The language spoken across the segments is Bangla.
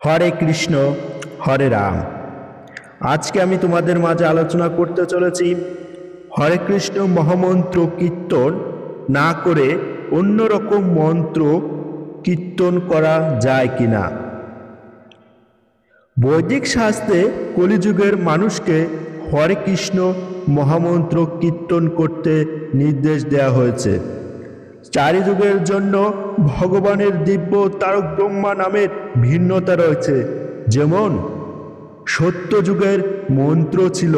হরে কৃষ্ণ, হরে রাম। আজকে আমি তোমাদের মাঝে আলোচনা করতে চলেছি হরে কৃষ্ণ মহামন্ত্র কীর্তন না করে অন্যরকম মন্ত্র কীর্তন করা যায় কিনা। বৈদিক শাস্ত্রে কলিযুগের মানুষকে হরে কৃষ্ণ মহামন্ত্র কীর্তন করতে নির্দেশ দেওয়া হয়েছে। চারি যুগের জন্য ভগবানের দিব্য তারক ব্রহ্মা নামের ভিন্নতা রয়েছে। যেমন সত্য যুগের মন্ত্র ছিল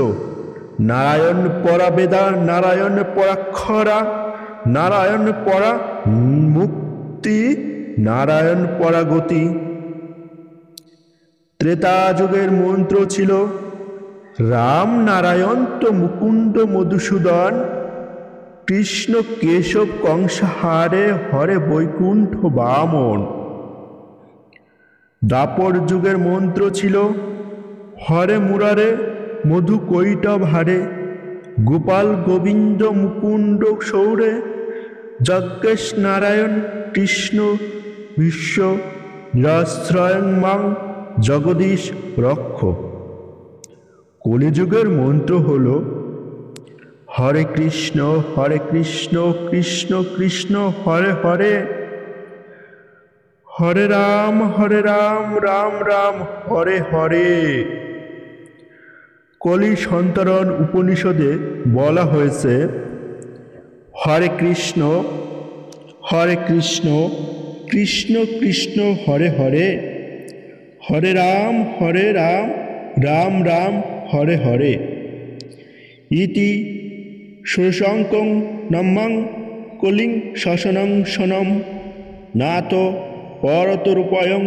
নারায়ণ পরা বেদা, নারায়ণ পরাক্ষরা, নারায়ণ পরা মুক্তি, নারায়ণ পরা গতি। ত্রেতা যুগের মন্ত্র ছিল রাম নারায়ণ তো মুকুন্দ মধুসূদন, কৃষ্ণ কেশব কংসহারে, হরে বৈকুণ্ঠ বামন। দ্বাপর যুগের মন্ত্র ছিল হরে মুরারে মধু কৈটব হারে, গোপাল গোবিন্দ মুকুন্দ সৌরে, যজ্ঞেশ নারায়ণ কৃষ্ণ বিশ্ব নিরাশ্রয়ং মাং জগদীশ রক্ষ। কলিযুগের মন্ত্র হল হরে কৃষ্ণ কৃষ্ণ কৃষ্ণ হরে হরে, হরে রাম রাম রাম হরে হরে। কলি সন্তরণ উপনিষদে বলা হয়েছে হরে কৃষ্ণ কৃষ্ণ কৃষ্ণ হরে হরে, হরে রাম রাম রাম হরে হরে। ইতি ষোড়শঙ্কং নম্বং কলিং শাসনং সনম নাত পরতরূপয়ং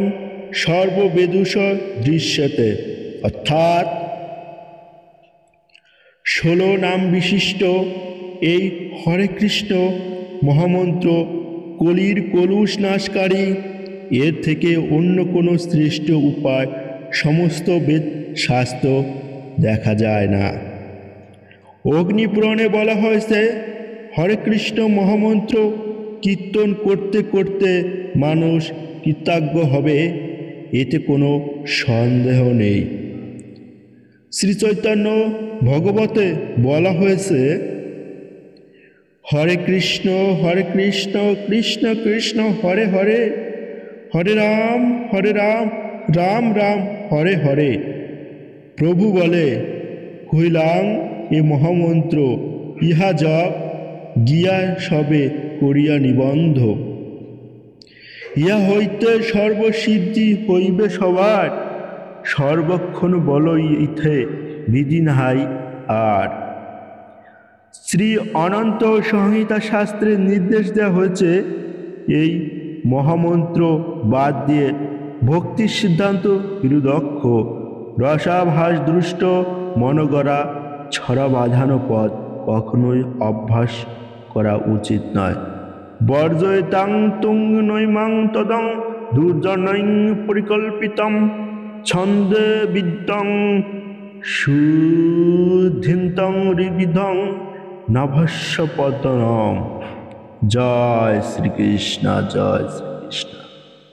সর্ববেদুষ দৃশ্যতে। অর্থাৎ 16 নাম বিশিষ্ট এই হরে কৃষ্ণ মহামন্ত্র কলির কলুষ নাশকারী। এর থেকে অন্য কোনো শ্রেষ্ঠ উপায় সমস্ত বেদ শাস্ত্র দেখা যায় না। অগ্নিপুরাণে বলা হয়েছে হরে কৃষ্ণ মহামন্ত্র কীর্তন করতে করতে মানুষ কৃতজ্ঞ হবে, এতে কোনো সন্দেহ নেই। শ্রী চৈতন্য ভগবতে বলা হয়েছে হরে কৃষ্ণ কৃষ্ণ কৃষ্ণ হরে হরে, হরে রাম রাম রাম হরে হরে। প্রভু বলে কহিলাং এ মহামন্ত্র ইহা জপ গিয়া সবে করিয়া নিবন্ধ, ইহা হইতে সর্বসিদ্ধি হইবে সবার, সর্বক্ষণ বল ইথে বিধি নাহাই আর। শ্রী অনন্ত সংহিতা শাস্ত্রে নির্দেশ দেওয়া হয়েছে এই মহামন্ত্র বাদ দিয়ে ভক্তির সিদ্ধান্ত বিরুদক্ষ, রসাভাস দৃষ্ট মনগড়া ছড়া বাঁধানো পথ কখনোই অভ্যাস করা উচিত নয়। বর্জয়তাং তুং নৈমাং তদং দুর্জনৈং পরিকল্পিতম, ছন্দে বিদ্যং সুধিন্তং রিবিধং নভস্য পতনম। জয় শ্রীকৃষ্ণ, জয় শ্রীকৃষ্ণ।